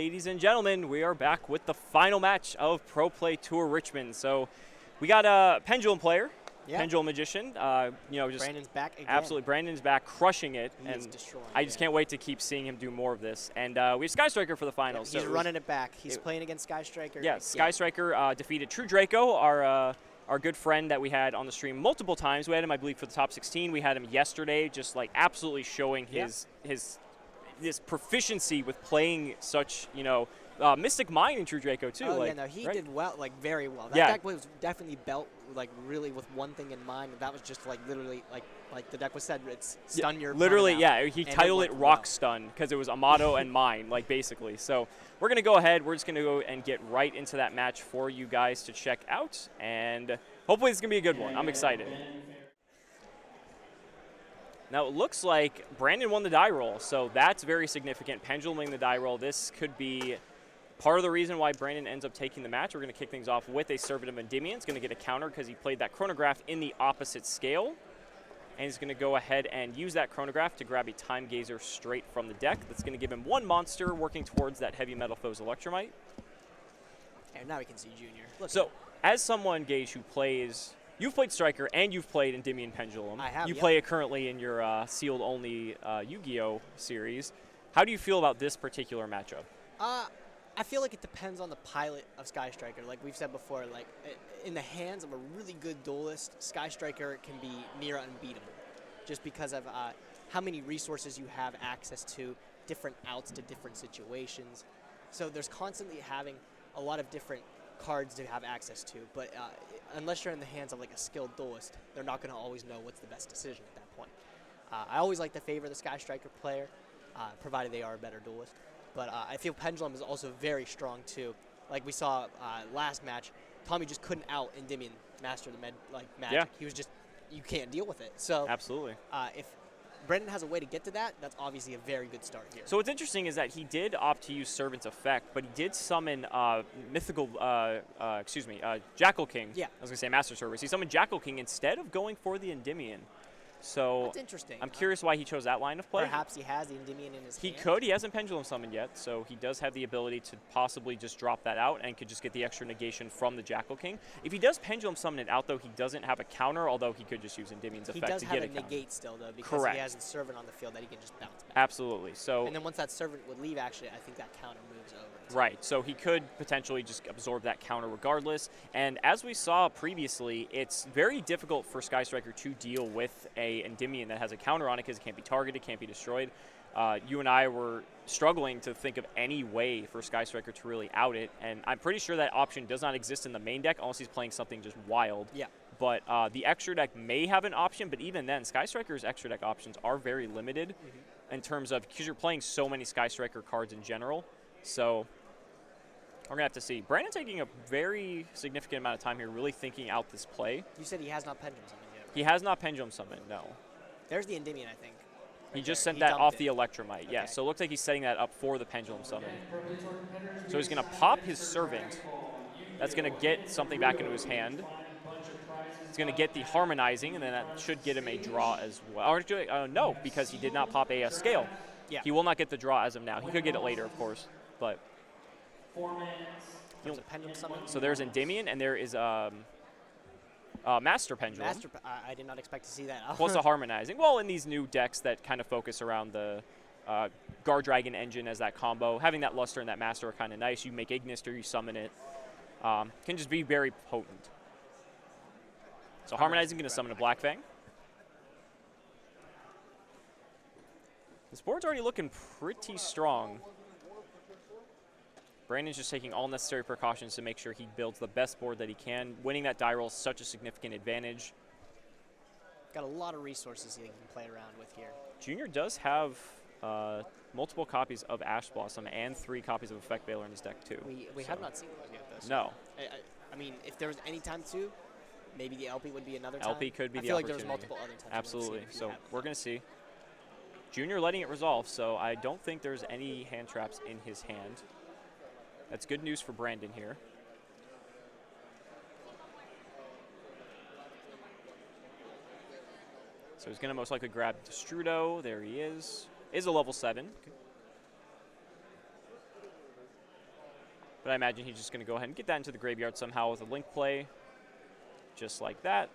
Ladies and gentlemen, we are back with the final match of Pro Play Tour Richmond. So we got a Pendulum player, Pendulum Magician. Just Brandon's back again. Absolutely, Brandon's back, crushing it. He is destroying I just can't wait to keep seeing him do more of this. And we have Sky Striker for the finals. He's running it back. He's playing against Sky Striker. Yeah, Sky Striker defeated True Draco, our good friend that we had on the stream multiple times. We had him, I believe, for the top 16. We had him yesterday, just like absolutely showing his proficiency with playing such, Mystic Mine in True Draco too. Oh, he did well, like very well. That deck was definitely built like really with one thing in mind, and that was just like literally like the deck was said, it's stun your literally, he titled it Rock Stun because it was Amato and mine, like basically. So we're gonna go ahead. We're just gonna go and get right into that match for you guys to check out, and hopefully it's gonna be a good one. I'm excited. Now, it looks like Brandon won the die roll, so that's very significant. Pendulum winning the die roll. This could be part of the reason why Brandon ends up taking the match. We're going to kick things off with a Servant of Endymion. He's going to get a counter because he played that chronograph in the opposite scale. And he's going to go ahead and use that chronograph to grab a Time Gazer straight from the deck. That's going to give him one monster working towards that Heavy Metal Foe's Electromite. And now we can see Junior. So, as someone, Gage, who plays... You've played Striker and you've played Endymion Pendulum. I have, You play it currently in your sealed-only Yu-Gi-Oh! Series. How do you feel about this particular matchup? I feel like it depends on the pilot of Sky Striker. Like we've said before, like in the hands of a really good duelist, Sky Striker can be near unbeatable just because of how many resources you have access to, different outs to different situations. So there's constantly having a lot of different cards to have access to, but unless you're in the hands of like a skilled duelist, they're not going to always know what's the best decision at that point. I always like to favor the Sky Striker player, provided they are a better duelist. But I feel Pendulum is also very strong too. Like we saw last match, Tommy just couldn't out Endymion master the magic. Yeah. He was just, you can't deal with it. So absolutely. If Brendan has a way to get to that, that's obviously a very good start here. So what's interesting is that he did opt to use Servant's Effect, but he did summon Jackal King. Yeah. I was going to say Master Service. He summoned Jackal King instead of going for the Endymion. So that's interesting. I'm curious why he chose that line of play. Perhaps he has the Endymion in his hand. He could. He hasn't Pendulum summoned yet, so he does have the ability to possibly just drop that out and could just get the extra negation from the Jackal King. If he does Pendulum summon it out, though, he doesn't have a counter, although he could just use Endymion's effect to get a counter. He does have a negate still, though, because he has a Servant on the field that he can just bounce back. Absolutely. So, and then once that Servant would leave, actually, I think that counter moves over. Right, so he could potentially just absorb that counter regardless. And as we saw previously, it's very difficult for Sky Striker to deal with a Endymion that has a counter on it because it can't be targeted, can't be destroyed. You and I were struggling to think of any way for Sky Striker to really out it, and I'm pretty sure that option does not exist in the main deck unless he's playing something just wild. Yeah. But the extra deck may have an option, but even then, Sky Striker's extra deck options are very limited in terms of, because you're playing so many Sky Striker cards in general. So we're going to have to see. Brandon taking a very significant amount of time here, really thinking out this play. You said he has not Pendulum summoned yet, right? He has not Pendulum summoned, no. There's the Endymion, I think. He just sent that off the Electromite, yeah. So it looks like he's setting that up for the Pendulum summon. So he's going to pop his Servant. That's going to get something back into his hand. He's going to get the Harmonizing, and then that should get him a draw as well. Or, no, because he did not pop a scale. Yeah. He will not get the draw as of now. He could get it later, of course, but... There's a Pendulum summon. So there's Endymion, and there is Master Pendulum. I did not expect to see that. Plus a Harmonizing. Well, in these new decks that kind of focus around the Guard Dragon engine as that combo, having that Luster and that Master are kind of nice. You make Ignis or you summon it. Can just be very potent. So Harmonizing going to summon a Black Fang. This board's already looking pretty strong. Brandon's just taking all necessary precautions to make sure he builds the best board that he can. Winning that die roll is such a significant advantage. Got a lot of resources he can play around with here. Junior does have multiple copies of Ash Blossom and 3 copies of Effect Veiler in his deck, too. We have not seen those yet, though. So no. I mean, if there was any time to, maybe the LP would be another time. LP could be the opportunity. I feel like there's multiple other times. Absolutely. So we're going to see. Junior letting it resolve, so I don't think there's any hand traps in his hand. That's good news for Brandon here. So he's going to most likely grab Destrudo. There he is. Is a level 7. But I imagine he's just going to go ahead and get that into the graveyard somehow with a link play. Just like that.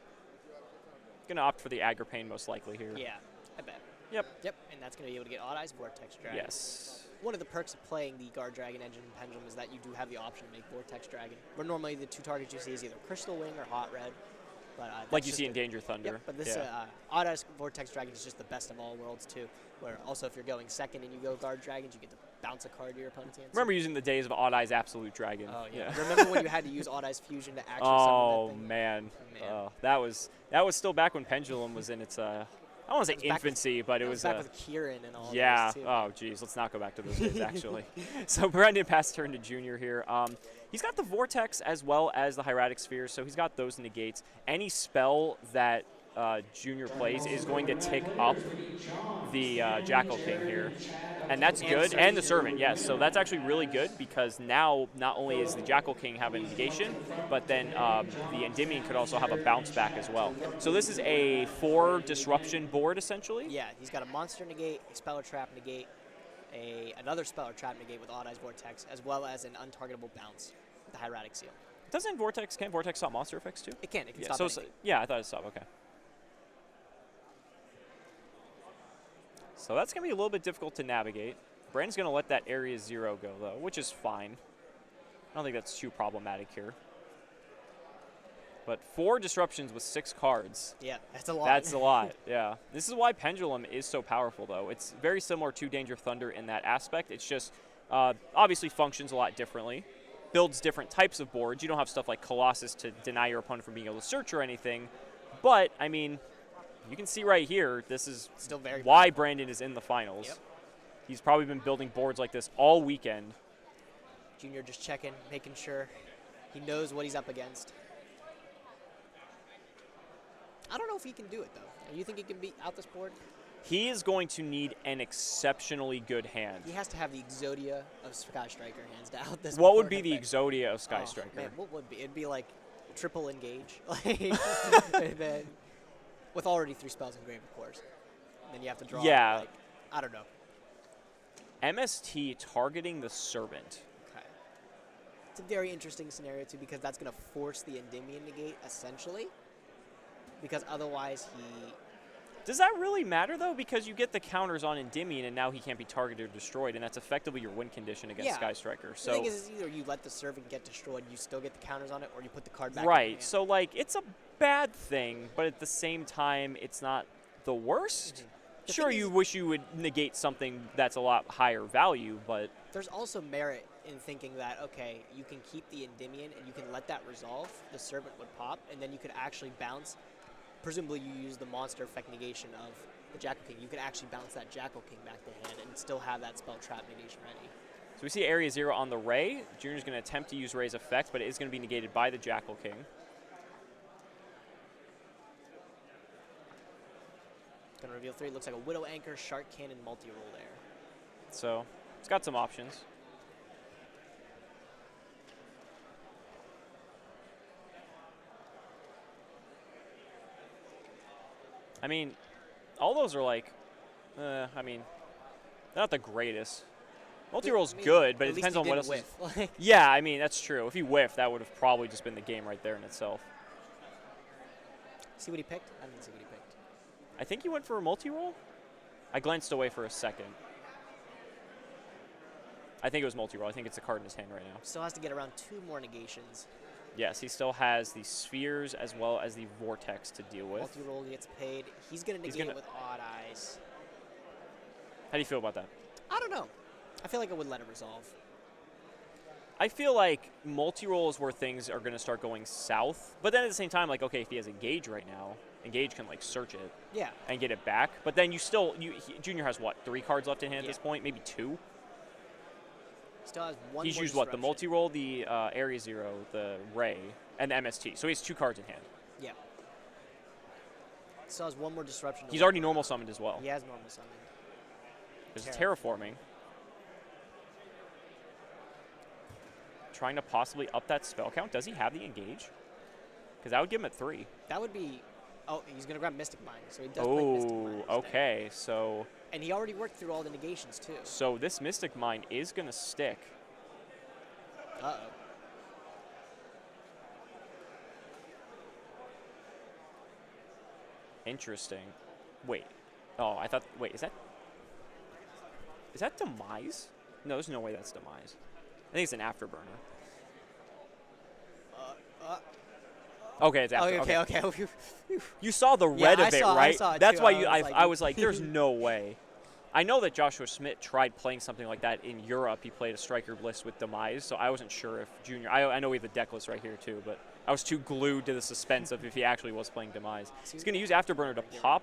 Going to opt for the Aggro Pain most likely here. Yeah, I bet. Yep. Yep, and that's going to be able to get Odd Eyes Vortex Dragon. Yes. One of the perks of playing the Guard Dragon engine and Pendulum is that you do have the option to make Vortex Dragon, where normally the 2 targets you see is either Crystal Wing or Hot Red. But, like you see in Danger Thunder. Yep, but this Odd Eyes Vortex Dragon is just the best of all worlds, too, where also if you're going second and you go Guard Dragons, you get to bounce a card to your opponent's hand. Remember using the days of Odd Eyes Absolute Dragon. Oh, yeah. Remember when you had to use Odd Eyes Fusion to actually summon that thing? Man. That was still back when Pendulum was in its I don't want to say infancy, but it was back with Kieran and all. Yeah. Those too, oh, geez. Let's not go back to those days, actually. So Brendan passed turn to Junior here. He's got the Vortex as well as the Hieratic Sphere, so he's got those negates. Any spell that Junior plays is going to tick up the Jackal King here. And that's good. And the Servant, yes. So that's actually really good because now not only is the Jackal King having negation, but then the Endymion could also have a bounce back as well. So this is a 4 disruption board, essentially? Yeah, he's got a Monster negate, a Spell or Trap negate, another Spell or Trap negate with Odd Eyes Vortex, as well as an untargetable bounce with the Hieratic Seal. Can't Vortex stop monster effects too? It can yeah, stop anything. Yeah, I thought it stopped, okay. So that's going to be a little bit difficult to navigate. Brandon's going to let that Area 0 go, though, which is fine. I don't think that's too problematic here. But 4 disruptions with 6 cards. Yeah, that's a lot. That's a lot, yeah. This is why Pendulum is so powerful, though. It's very similar to Danger Thunder in that aspect. It's just obviously functions a lot differently. Builds different types of boards. You don't have stuff like Colossus to deny your opponent from being able to search or anything. But, I mean, you can see right here, this is still very why Brandon is in the finals. Yep. He's probably been building boards like this all weekend. Junior just checking, making sure he knows what he's up against. I don't know if he can do it, though. You think he can beat out this board? He is going to need an exceptionally good hand. He has to have the Exodia of Sky Striker hands to out this board. What would be the Exodia of Sky Striker? Man, what would be? It'd be like triple engage. And then with already 3 spells engraved, of course. And then you have to draw, like, I don't know. MST targeting the Servant. Okay. It's a very interesting scenario, too, because that's going to force the Endymion negate, essentially. Because otherwise he... Does that really matter, though? Because you get the counters on Endymion, and now he can't be targeted or destroyed, and that's effectively your win condition against Sky Striker. So the thing is either you let the Servant get destroyed, you still get the counters on it, or you put the card back in right. your hand. So, like, it's a bad thing, but at the same time, it's not the worst. Mm-hmm. Sure, you wish you would negate something that's a lot higher value, but... There's also merit in thinking that, okay, you can keep the Endymion, and you can let that resolve. The Servant would pop, and then you could actually bounce... Presumably you use the monster effect negation of the Jackal King. You could actually bounce that Jackal King back to hand and still have that spell trap negation ready. So we see Area 0 on the Ray. Junior's going to attempt to use Ray's effect, but it is going to be negated by the Jackal King. Going to reveal 3. Looks like a Widow Anchor, Shark Cannon, multi-roll there. So it's got some options. I mean, all those are like, I mean, they're not the greatest. Multi-roll's good, but it depends on what else. Yeah, I mean, that's true. If he whiffed, that would have probably just been the game right there in itself. See what he picked? I didn't see what he picked. I think he went for a multi-roll. I glanced away for a second. I think it was multi-roll. I think it's a card in his hand right now. Still has to get around 2 more negations. Yes, he still has the spheres as well as the vortex to deal with. Multi-roll gets paid. He's going to negate it with Odd Eyes. How do you feel about that? I don't know. I feel like I would let it resolve. I feel like multi-roll is where things are going to start going south. But then at the same time, like, okay, if he has Engage right now, Engage can, like, search it and get it back. But then you still, Junior has, what, 3 cards left in hand at this point? Maybe 2? Still has 1 He's more used, what, the multi-roll, the Area 0, the Ray, and the MST. So he has 2 cards in hand. Yeah. Still has 1 more disruption. He's already normal summoned as well. He has normal summoned. There's a terraforming. Trying to possibly up that spell count. Does he have the Engage? Because that would give him at 3. That would be... Oh, he's going to grab Mystic Mind, so he does play Mystic Mind. Okay, so... And he already worked through all the negations, too. So this Mystic Mind is going to stick. Uh-oh. Interesting. Wait. Oh, I thought. Wait, is that demise? No, there's no way that's demise. I think it's an afterburner. Okay, it's after. Okay. You saw the Yeah, red I of it, saw- I right? saw it That's too. why I was like- there's no way. I know that Joshua Schmidt tried playing something like that in Europe. He played a striker list with demise, so I wasn't sure if Junior. I know we have the deck list right here too, but I was too glued to the suspense of if he actually was playing demise. He's going to use afterburner to pop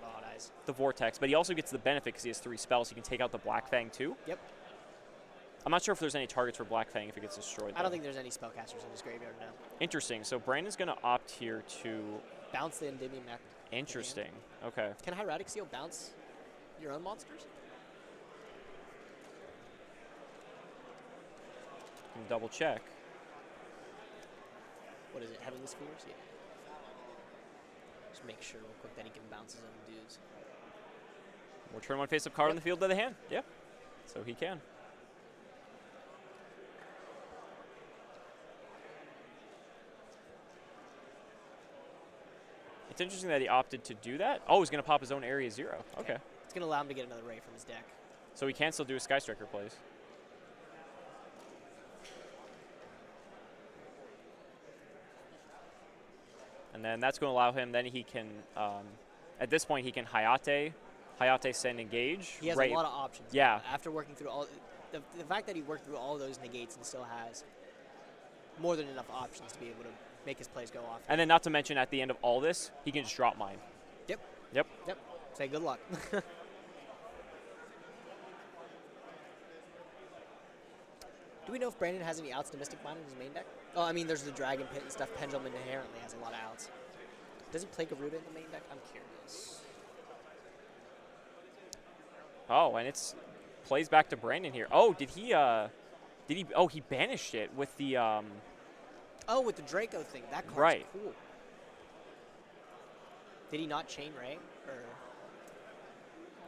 the vortex, but he also gets the benefit because he has 3 spells. He can take out the Black Fang too. Yep. I'm not sure if there's any targets for Black Fang if it gets destroyed. I don't think there's any spellcasters in his graveyard now. Interesting. So Brandon's going to opt here to Bounce the Endymion Mech. Interesting. Okay. Can Hieratic Seal bounce your own monsters? Can double check. What is it? Heavenly Spheres? Yeah. Just make sure real quick that he can bounce his own dudes. More turn 1 face-up card on the field to the hand. Yeah. So he can. It's interesting that he opted to do that. Oh, he's going to pop his own Area 0. Okay. It's going to allow him to get another Ray from his deck. So he can still do a Sky Striker plays. And then that's going to allow him, then he can, at this point, he can Hayate send engage. He has a lot of options. Yeah. After working through all, the fact that he worked through all those negates and still has more than enough options to be able to make his plays go off. And then not to mention at the end of all this, he can just drop mine. Yep. Yep. Yep. Say good luck. Do we know if Brandon has any outs to Mystic Mine in his main deck? Oh, I mean, there's the Dragon Pit and stuff. Pendulum inherently has a lot of outs. Does he play Garuda in the main deck? I'm curious. Oh, and it's plays back to Brandon here. Oh, did he? Oh, he banished it with the. Oh, with the Draco thing. That card's right. Cool. Did he not chain Ray? Or?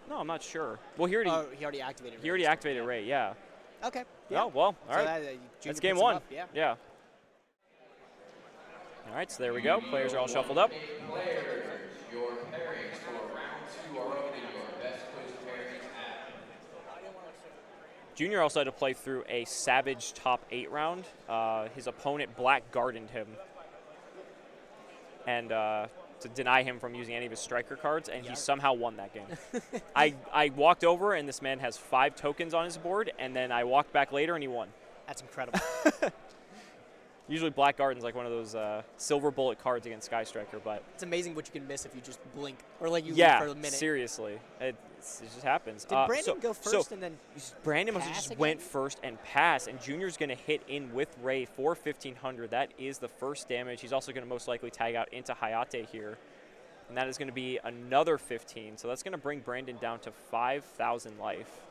No, I'm not sure. Well, he already. He already activated Ray. He already activated Ray. Yeah. Okay. Yeah. Oh well. All right. That's game 1. Yeah. All right. So there we go. Players are all shuffled up. Players, your pairings for round 2 are up in your best placed pairings app. Junior also had to play through a Savage top 8 round. His opponent Black Gardened him, and to deny him from using any of his striker cards, and he somehow won that game. I walked over, and this man has 5 tokens on his board, and then I walked back later, and he won. That's incredible. Usually Black Garden's like one of those silver bullet cards against Sky Striker, but It's amazing what you can miss if you just blink or like you yeah, leave for a minute. seriously, it just happens. Did Brandon go first and then Brandon must have pass just again? went first and passed, and Junior's going to hit in with Ray for 1,500. That is the first damage. He's also going to most likely tag out into Hayate here, and that is going to be another 15. So that's going to bring Brandon down to 5,000 life.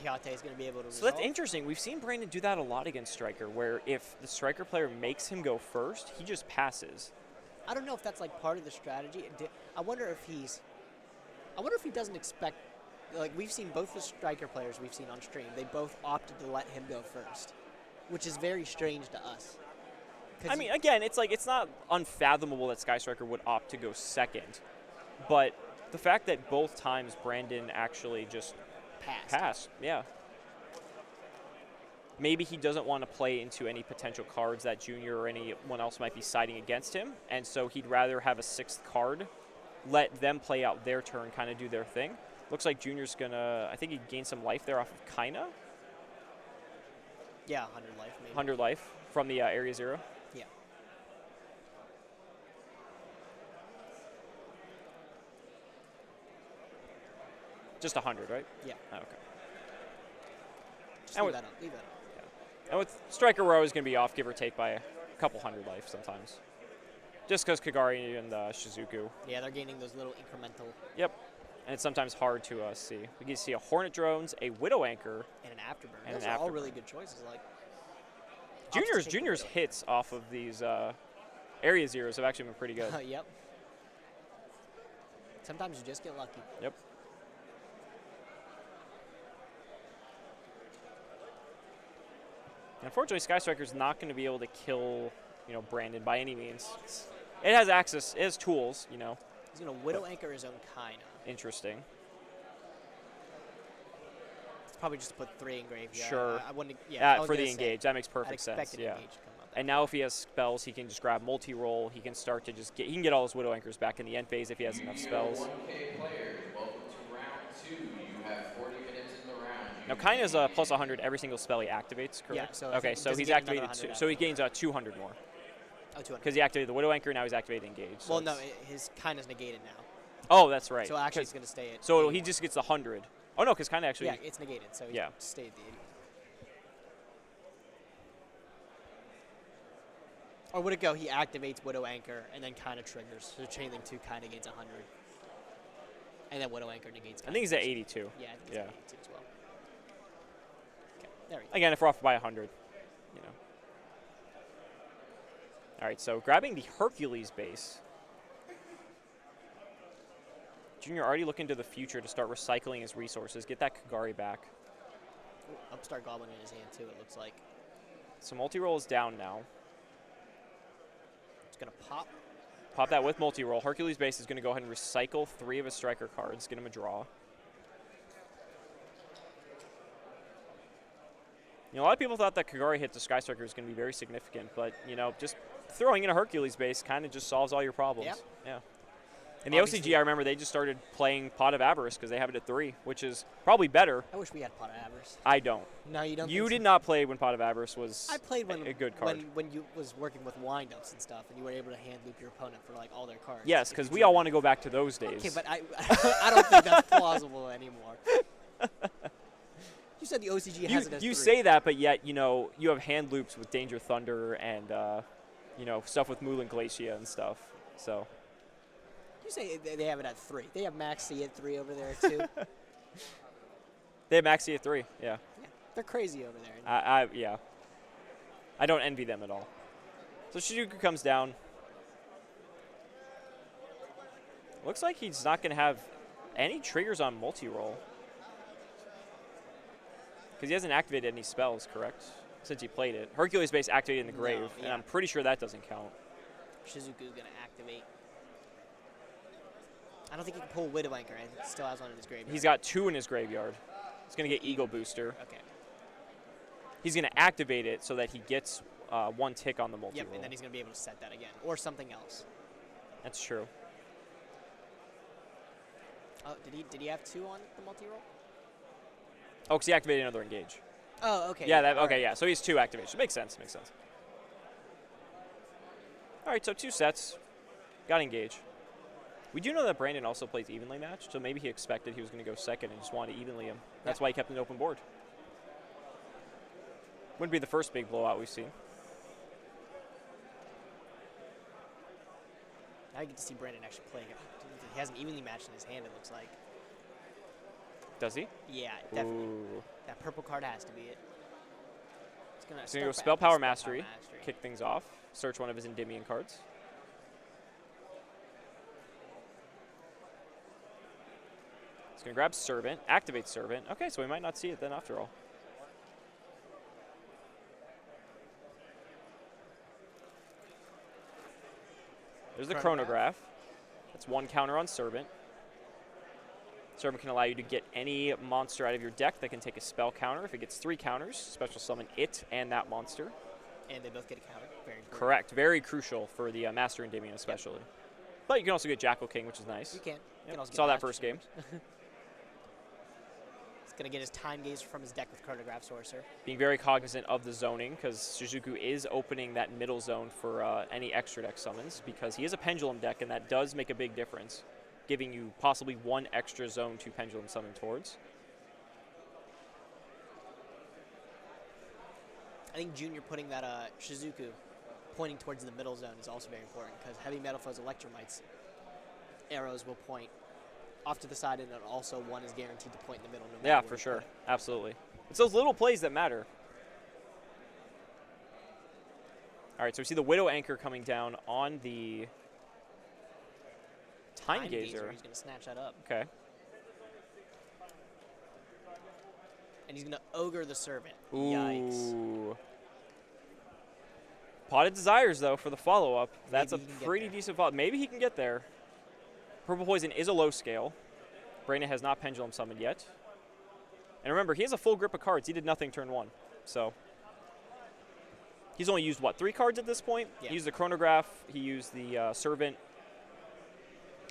Hayate is going to be able to So that's interesting. We've seen Brandon do that a lot against Striker, where if the Striker player makes him go first, he just passes. I don't know if that's like part of the strategy. I wonder if he doesn't expect, like we've seen both the Striker players we've seen on stream, they both opted to let him go first, which is very strange to us. I mean, again, it's like it's not unfathomable that Sky Striker would opt to go second, but the fact that both times Brandon actually just passed, yeah. Maybe he doesn't want to play into any potential cards that Junior or anyone else might be siding against him, and so he'd rather have a 6th card, let them play out their turn, kind of do their thing. Looks like Junior's gonna, I think he gained some life there off of Kaina. Yeah, 100 life maybe. 100 life from the Area 0. Yeah. Just 100, right? Yeah. Oh, okay. Just And leave with- that up. Leave that up. And with Striker, we're always going to be off, give or take, by a couple 100 life sometimes. Just because Kagari and Shizuku. Yeah, they're gaining those little incremental. Yep. And it's sometimes hard to see. We can see a Hornet Drones, a Widow Anchor. And an Afterburn. And Those an are all Afterburn. really good choices. Like Junior's hits off of these Area Zeros have actually been pretty good. Yep. Sometimes you just get lucky. Yep. Unfortunately, Sky Striker's not going to be able to kill, Brandon by any means. It has access, it has tools, He's going to Widow Anchor his own Kaina. Interesting. It's probably just to put 3 in graveyard. Sure. I wouldn't, yeah, I was for gonna the say, engage, that makes I'd perfect expect sense. an Yeah. engage to come up. And now if he has spells, he can just grab multi-roll. He can start to he can get all his Widow Anchors back in the end phase if he has enough spells. 1K players, welcome to round 2. You have 40 minutes in the round. Now Kaina's a plus 100 every single spell he activates, correct? Yeah, so okay, so does he he's get another activated 100 so he after gains 200 more. Oh, 200. Because he activated the Widow Anchor, now he's activated engage. So Well, no, his Kaina's negated now. oh, that's right. So actually, it's going to stay at. So 81. he just gets the 100. Oh no, because Kaina actually. Yeah, it's negated, so he Yeah. stayed the 80. Or would it go? He activates Widow Anchor and then Kaina triggers. So chain link 2 Kaina gains 100, and then Widow Anchor negates. I think he's at 82. Yeah, I think he's Yeah. at 82 as well. Okay, there we go. Again, if we're off by 100, All right, so grabbing the Hercules base. Junior already looking to the future to start recycling his resources, get that Kagari back. Ooh, Upstart Goblin in his hand too. It looks like So multi-roll is down now. it's gonna pop. Pop that with multi-roll. Hercules base is going to go ahead and recycle 3 of his striker cards, get him a draw. A lot of people thought that Kagari hit to Sky Striker was going to be very significant, but, just throwing in a Hercules base kind of just solves all your problems. Yeah. In the Obviously- OCG, I remember they just started playing Pot of Avarice because they have it at 3, which is probably better. I wish we had Pot of Avarice. I don't. No, you don't. You think did so? not play when Pot of Avarice was I played when a good card. when you was working with windups and stuff, and you were able to hand loop your opponent for like all their cards. Yes, if because you we drew. all want to go back to those days. Okay, but I I don't think that's plausible anymore. You said the OCG has it as you 3. say that, but yet, you have hand loops with Danger Thunder and, stuff with Mulan Glacia and stuff. So, You say they have it at 3. They have Max C at 3 over there too. they have Maxi at 3, yeah. Yeah, they're crazy over there. Yeah. I don't envy them at all. So Shizuku comes down. Looks like he's not going to have any triggers on multi-roll. Because he hasn't activated any spells, correct? Since he played it. Hercules base activated in the No, grave, and yeah. I'm pretty sure that doesn't count. Shizuku's gonna activate. I don't think he can pull Widow Anchor. I think he still has one in his graveyard. He's got 2 in his graveyard. He's going to get Eagle Booster. Okay. He's going to activate it so that he gets 1 tick on the multi-roll. Yep, and then he's gonna be able to set that again, or something else. That's true. Oh, did he have 2 on the multi-roll? Oh, because he activated another engage. Oh, okay. Yeah, all okay, right. yeah. So he's 2 activation. Makes sense. All right, so 2 sets. Got engage. We do know that Brandon also plays evenly matched, so maybe he expected he was going to go second and just wanted to evenly him. That's why he kept an open board. Wouldn't be the first big blowout we've seen. Now you get to see Brandon actually playing it. He has an evenly matched in his hand, it looks like. Does he? Yeah, definitely. Ooh. That purple card has to be it. It's gonna He's going to go start Spell back Power with Mastery, kick things off, search one of his Endymion cards. He's going to grab Servant, activate Servant. Okay, so we might not see it then after all. There's the Chronograph. That's 1 counter on Servant. Servant can allow you to get any monster out of your deck that can take a spell counter. If it gets 3 counters, special summon it and that monster. And they both get a counter. Very important. Correct. Very crucial for the Master Endymion especially. But you can also get Jackal King, which is nice. You can. You Yep. can also get Saw that Master first game. He's going to get his Time Gazer from his deck with Chronograph Sorcerer. Being very cognizant of the zoning, because Shizuku is opening that middle zone for any extra deck summons, because he is a Pendulum deck, and that does make a big difference, giving you possibly 1 extra zone to Pendulum summon towards. I think Junior putting that Shizuku pointing towards the middle zone is also very important, because Heavy Metal Foes Electromites arrows will point off to the side, and then also 1 is guaranteed to point in the middle. No matter Yeah, where for you sure. put it. Absolutely. It's those little plays that matter. All right, so we see the Widow Anchor coming down on the Time Gazer. He's going to snatch that up. Okay. And he's going to Ogre the Servant. Ooh. Yikes. Potted Desires, though, for the follow-up. That's Maybe a he can get pretty there. decent follow-up. Maybe he can get there. Purple Poison is a low scale. Brandon has not Pendulum summoned yet. And remember, he has a full grip of cards. He did nothing turn 1. So he's only used, what, 3 cards at this point? Yeah. He used the Chronograph, he used the Servant,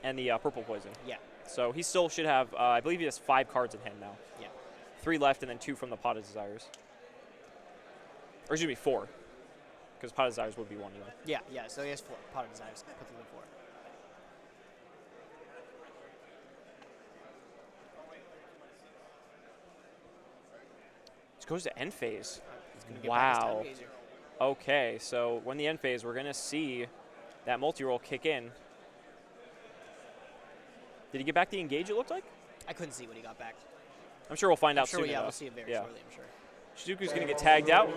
and the Purple Poison. Yeah. So he still should have, I believe he has 5 cards in hand now. Yeah. 3 left and then 2 from the Potted Desires. Or excuse me, 4. Because Potted Desires would be 1 even. Yeah. Yeah. So he has 4. Potted Desires. Put them in 4. This goes to end phase. He's gonna get back his Wow. Time Gazer. Okay, so when the end phase, we're going to see that multi-roll kick in. Did he get back the engage, it looked like? I couldn't see what he got back. I'm sure we'll find I'm out sure, soon yeah, enough. we'll see it very Yeah. shortly, I'm sure. Shizuku's going to get tagged out.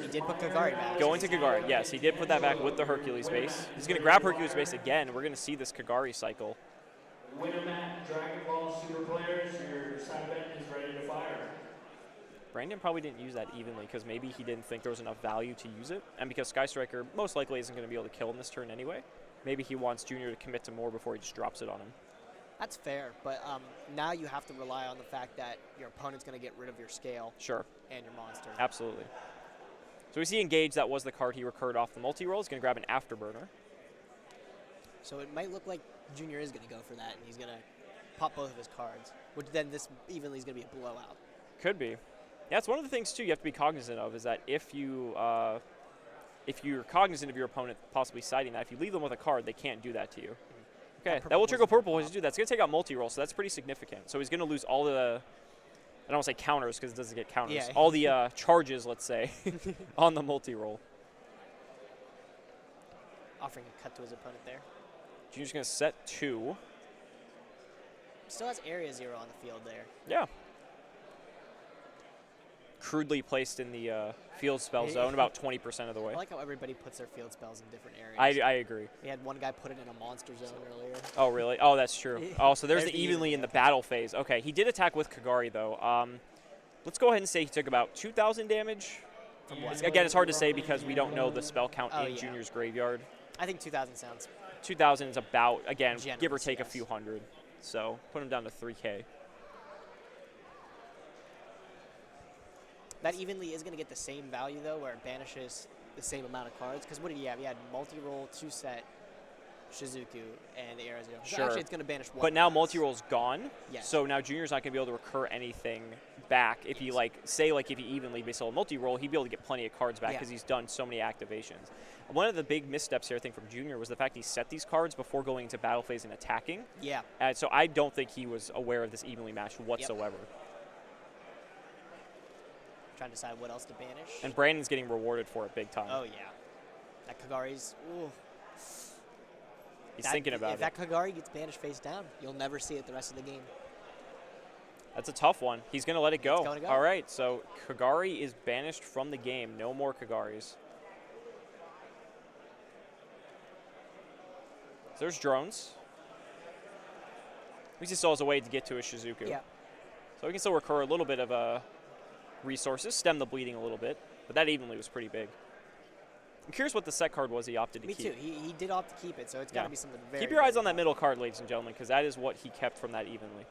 He did put Kagari back. Going to Kagari. Yes, he did put that back with the Hercules base. He's going to grab Hercules base again. We're going to see this Kagari cycle. Wintermat, Dragon Ball Super players, your side bet is ready to fire. Brandon probably didn't use that evenly because maybe he didn't think there was enough value to use it. And because Sky Striker most likely isn't going to be able to kill him this turn anyway, maybe he wants Junior to commit to more before he just drops it on him. That's fair, but now you have to rely on the fact that your opponent's going to get rid of your scale Sure, and your monster. absolutely. So we see Engage, that was the card he recurred off the multi-roll. He's going to grab an Afterburner. So it might look like Junior is going to go for that, and he's going to pop both of his cards, which then this evenly is going to be a blowout. Could be. Yeah, it's one of the things, too, you have to be cognizant of, is that if you're cognizant of your opponent possibly siding that, if you leave them with a card, they can't do that to you. Okay, that will trigger Purple Poison to do that. It's going to take out multi-roll, so that's pretty significant. So he's going to lose all the, I don't want to say counters because it doesn't get counters, Yeah. all the charges, let's say, on the multi-roll. Offering a cut to his opponent there. Junior's going to set 2. Still has Area 0 on the field there. Yeah. Crudely placed in the field spell zone about 20% of the way. I like how everybody puts their field spells in different areas. I agree. We had one guy put it in a monster zone earlier. Oh, really? Oh, that's true. Oh, so there's There's the the evenly in the okay. battle phase. Okay, he did attack with Kagari, though. Let's go ahead and say he took about 2,000 damage. From what? Again, it's hard to say because we don't know the spell count Oh, in yeah. Junior's graveyard. I think 2,000 sounds. 2,000 is about, again, give or Generous, take a yes. few hundred. So put him down to 3K. That evenly is going to get the same value, though, where it banishes the same amount of cards. Because what did he have? He had multi-roll, 2-set, Shizuku, and the Area 0. So Sure. actually, it's going to banish one. But now less. multi-roll's gone. Yes. So now Junior's not going to be able to recur anything back. If he, if he evenly based on multi-roll, he'd be able to get plenty of cards back Yeah. because he's done so many activations. One of the big missteps here, I think, from Junior was the fact he set these cards before going into battle phase and attacking. Yeah. And so I don't think he was aware of this evenly match whatsoever. Trying to decide what else to banish. And Brandon's getting rewarded for it big time. Oh, yeah. That Kagari's. Ooh. He's thinking about if it. that Kagari gets banished face down, you'll never see it the rest of the game. That's a tough one. He's going to let it go. It's gonna go. All right, so Kagari is banished from the game. No more Kagaris. So there's drones. At least he still has a way to get to a Shizuku. Yeah. So we can still recur a little bit of resources, stem the bleeding a little bit. But that evenly was pretty big. I'm curious what the set card was he opted to Me keep. too. He did opt to keep it, so it's got to Yeah. be something very. Keep your eyes very on that good. middle card, ladies and gentlemen, because that is what he kept from that evenly.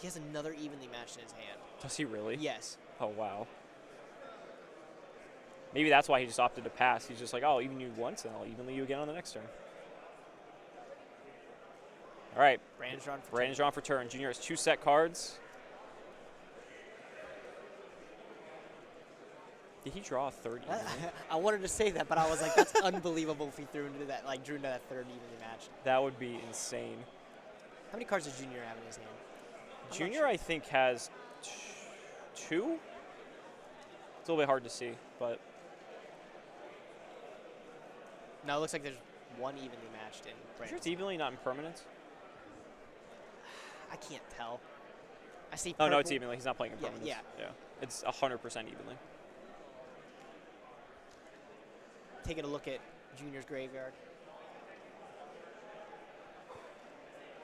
He has another evenly matched in his hand. Does he really? Yes. Oh, wow. Maybe that's why he just opted to pass. He's just like, oh, I'll even you once, and I'll evenly you again on the next turn. All right, Brandon's drawn for Brandon's drawn for turn. Junior has 2 set cards. Did he draw a third evenly? I wanted to say that, but I was like, that's unbelievable if he drew into that third evenly match. That would be insane. How many cards does Junior have in his hand? I'm not Junior, sure. I think, has 2. It's a little bit hard to see, but No, it looks like there's one evenly matched in I'm sure Brandon's. it's evenly, not in permanence. I can't tell. I see. Oh, no, it's purple. evenly. He's not playing in Yeah, permanence. yeah. It's 100% evenly. Taking a look at Junior's graveyard.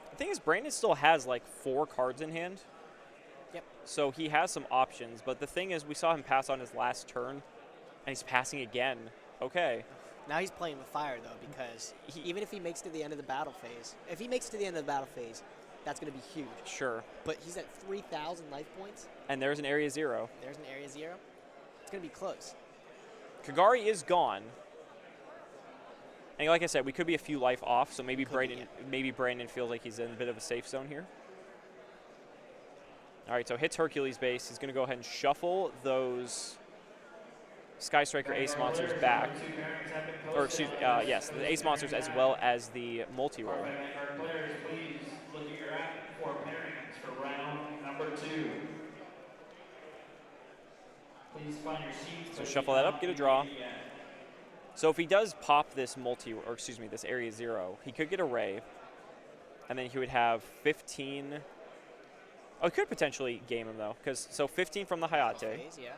The thing is, Brandon still has like 4 cards in hand. Yep. so he has some options. But the thing is, we saw him pass on his last turn, and he's passing again. Okay. Now he's playing with fire, though, because even if he makes it to the end of the battle phase, if he makes it to the end of the battle phase, that's going to be huge. Sure. But he's at 3,000 life points. And there's an area 0. There's an area 0. It's going to be close. Kagari is gone. And like I said, we could be a few life off, so maybe Brandon feels like he's in a bit of a safe zone here. All right, so hits Hercules base. He's going to go ahead and shuffle those Sky Striker Ace Monsters back. Or excuse me, yes, the Ace Monsters as well as the multi-roll. Players, please look at your app for pairings for round number 2. Please find your seats. So shuffle that up, get a draw. So if he does pop this this area 0, he could get a Ray, and then he would have 15. Oh, he could potentially game him though, because 15 from the Hayate. Phase, yeah.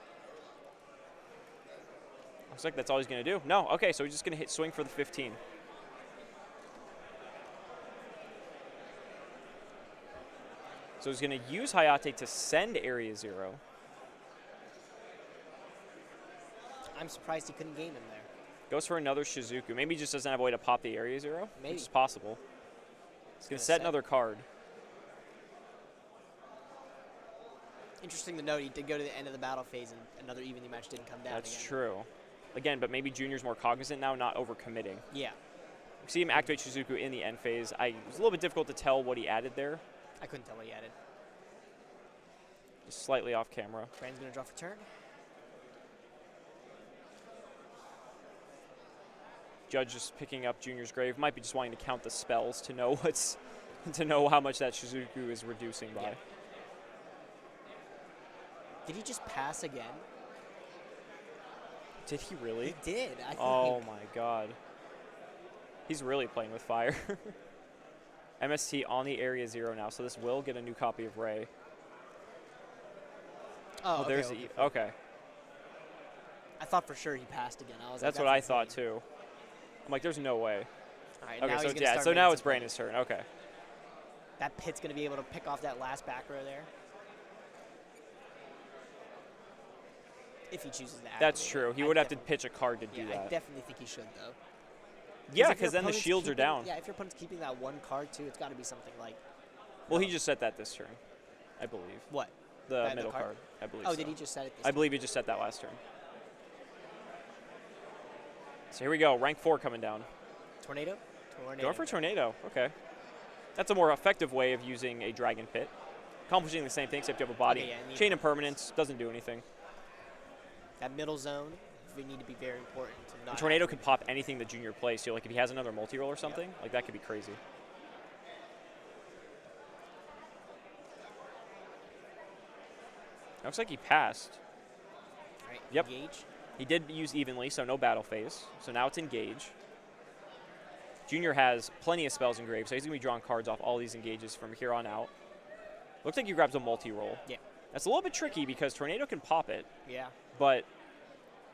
Looks like that's all he's going to do. No, okay, so he's just going to swing for the 15. So he's going to use Hayate to send area 0. I'm surprised he couldn't game him there. Goes for another Shizuku. Maybe he just doesn't have a way to pop the area 0, Maybe. which is possible. He's going to set another card. Interesting to note, he did go to the end of the battle phase, and another evenly match didn't come down. That's again. true. Again, but maybe Junior's more cognizant now, not overcommitting. Yeah. We see him activate Shizuku in the end phase. It was a little bit difficult to tell what he added there. I couldn't tell what he added. Just slightly off camera. Brandon's going to draw for turn. Judge just picking up Junior's grave. Might be just wanting to count the spells to know how much that Shizuku is reducing by. Yeah. Did he just pass again? Did he really? He did. I think. Oh my god. He's really playing with fire. MST on the area 0 now, so this will get a new copy of Ray. Oh, there's okay. okay. I thought for sure he passed again. That's what I thought too. I'm like, there's no way. All right, Okay, now so he's gonna start so making now some it's Brandon's turn. Okay. That pit's going to be able to pick off that last back row there. If he chooses to activate. That's true. He would have to pitch a card to do I that. definitely think he should, though. Yeah, if your because then the opponent's shields are keeping- down. Yeah, if your opponent's keeping that one card, too, it's got to be something like... Well, he just set that this turn, I believe. What? The middle card? I believe Oh, so. did he just set it this I time? believe he just set that last turn. So here we go. Rank 4 coming down. Tornado? Going for Tornado. Okay. That's a more effective way of using a Dragon Pit. Accomplishing the same thing, except you have a body. Okay, yeah, Chain of Permanence doesn't do anything. That middle zone, we need to be very important. To not And Tornado activate. could pop anything the Junior plays. So like if he has another multi-roll or something, like that could be crazy. Looks like he passed. All right, Yep. engage. He did use evenly, so no battle phase. So now it's engage. Junior has plenty of spells engraved, so he's going to be drawing cards off all these engages from here on out. Looks like he grabs a multi-roll. Yeah. That's a little bit tricky because Tornado can pop it, Yeah. but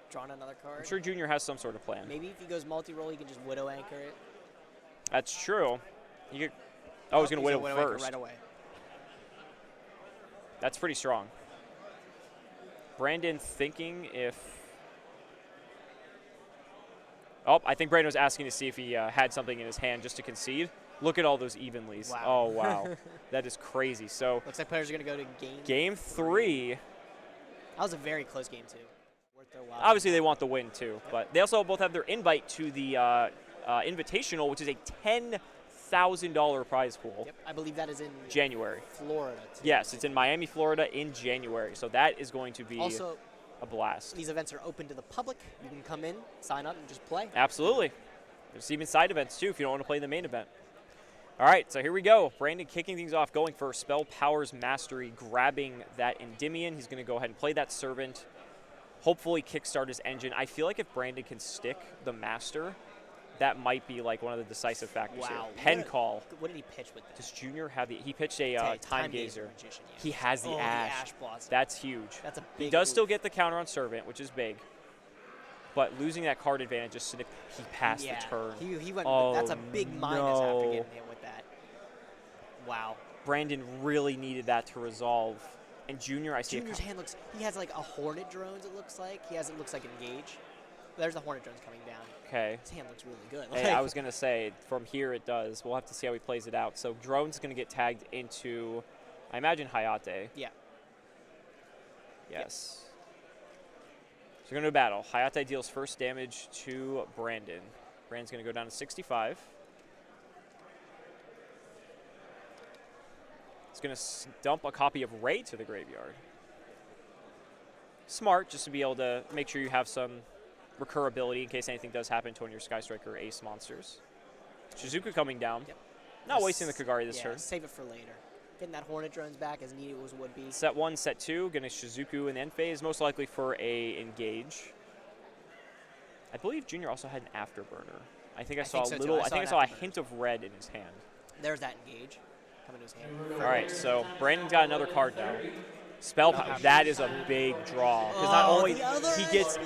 Drawing another card. I'm sure Junior has some sort of plan. Maybe if he goes multi-roll, he can just Widow Anchor it. That's true. He could, he's going to Widow Anchor first. right away. That's pretty strong. Brandon thinking if... Oh, I think Brandon was asking to see if he had something in his hand just to concede. Look at all those evenlies. Wow. Oh, wow. That is crazy. So Looks like players are going to go to game 3. That was a very close game, too. Worth their while. Obviously, they want the win, too. But they also both have their invite to the Invitational, which is a $10,000 prize pool. Yep, I believe that is in January. Florida, too. Yes, it's in Miami, Florida in January. So that is going to be Also, a blast. these events are open to the public. You can come in, sign up, and just play. Absolutely. There's even side events, too, if you don't want to play the main event. All right, so here we go. Brandon kicking things off, going for Spell Powers Mastery, grabbing that Endymion. He's going to go ahead and play that Servant, hopefully kickstart his engine. I feel like if Brandon can stick the Master, that might be like one of the decisive factors Wow. here. Pen Call. What did he pitch with that? Does Junior have the... He pitched a Okay, Time Gazer. Magician, yeah. He has the Ash. The Ash Blossom. That's huge. That's a big He does still move. get the counter on Servant, which is big. But losing that card advantage, just he passed Yeah, the turn. He went. Oh, That's a big minus after no. getting hit with that. Wow. Brandon really needed that to resolve. And Junior, I see. Junior's hand looks. He has like a Hornet drones. It looks like it looks like Engage. There's the Hornet drones coming down. Okay. His hand looks really good. Hey, I was gonna say from here it does. We'll have to see how he plays it out. So drone's gonna get tagged into, I imagine Hayate. Yeah. Yes. So we're gonna do battle. Hayate deals first damage to Brandon. Brandon's gonna go down to 65. He's going to dump a copy of Ray to the graveyard. Smart, just to be able to make sure you have some recurability in case anything does happen to one of your Sky Striker Ace monsters. Shizuku coming down. Yep. Not wasting the Kagari this turn. Save it for later. Getting that Hornet drones back as needed as would be. Set 1, set 2, going to Shizuku in the end phase, most likely for a engage. I believe Junior also had an afterburner. I think I saw so a little. too. I think I saw a hint of red in his hand. There's that Engage coming to his hand. All right, so Brandon's got another card now. Spell power. That is a big draw because not only he gets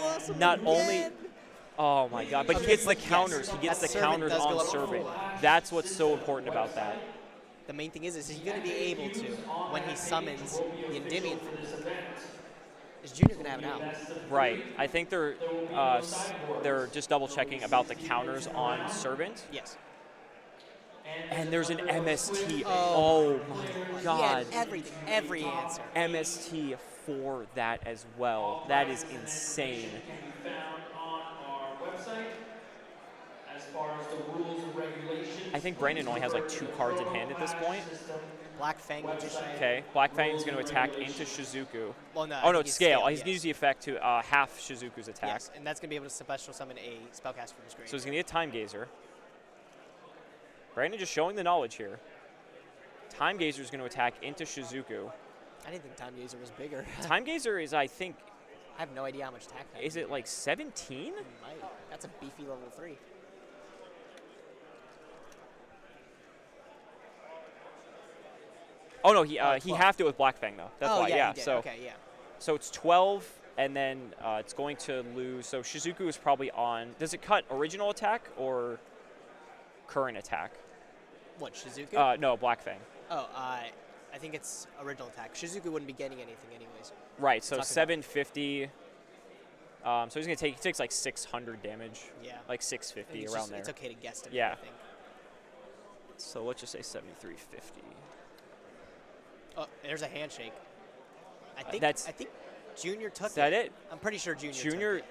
oh my god, but he gets the counters. He gets the counters on Servant. That's what's so important about that. The main thing is he's going to be able to when he summons the Endymion. Is Junior going to have an out? Right. I think they're just double checking about the counters on Servant. Yes. And there's an MST. Oh my god. He had everything, every answer. MST for that as well. That is insane. I think Brandon only has like 2 cards in hand at this point. Black Fang Magician. Okay, Black Fang is going to attack into Shizuku. Well, no, oh no, it's scale. He's yes. going to use the effect to half Shizuku's attack. Yes, and that's going to be able to special summon a spellcaster from his grave. So he's going to get Time Gazer. Brandon just showing the knowledge here. Time Gazer is going to attack into Shizuku. I didn't think Time Gazer was bigger. Time Gazer is, I think... I have no idea how much attack that is. It like 17? That's a beefy level 3. Oh no, he halved it with Black Fang though. That's why, yeah. So okay, yeah. So it's 12, and then it's going to lose. So Shizuku is probably on. Does it cut original attack or current attack? What, Shizuku? No, Black Fang. Oh, I think it's original attack. Shizuku wouldn't be getting anything anyways. Right. So 750. So he's gonna take. He takes like 600 damage. Yeah. Like 650 around there. It's okay to guess it. Yeah. I think. So let's just say 7350. Oh, there's a handshake. I think Junior took it. Is that it? I'm pretty sure Junior took it.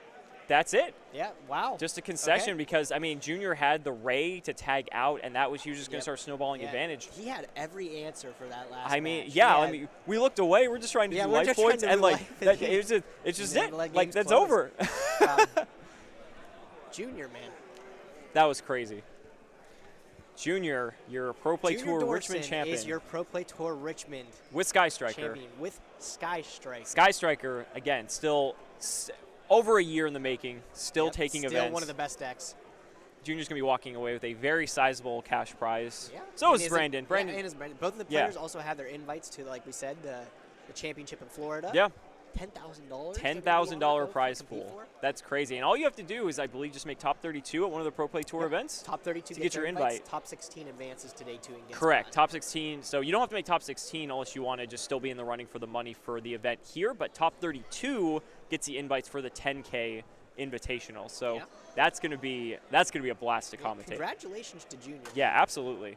That's it. Yeah, wow. Just a concession Okay. because, I mean, Junior had the Ray to tag out, and that was he was just going to start snowballing advantage. He had every answer for that last I mean, match. yeah, I mean, we looked away. We're just trying to do we're life just points, trying to and do like, life, that, and it's just then it. let Like, games that's close. over. Junior, man. That was crazy. Junior, your Pro Play Junior Tour Richmond Dorson champion. is your Pro Play Tour Richmond with Sky Striker. champion with Sky Striker. Sky Striker, again, still over a year in the making, still taking events. Still one of the best decks. Junior's going to be walking away with a very sizable cash prize. Yeah. So And is Brandon. Brandon. and is Brandon. Both of the players also have their invites to, like we said, the championship in Florida. Yeah. $10,000. $10,000 prize pool. That's crazy. And all you have to do is, I believe, just make top 32 at one of the Pro Play Tour events. Top 32 to get your invite. Top 16 advances today too. And Correct. Top 16. So you don't have to make top 16 unless you want to just still be in the running for the money for the event here. But top 32 gets the invites for the 10K Invitational. So that's gonna be a blast to commentate. Congratulations to Junior. Yeah, absolutely.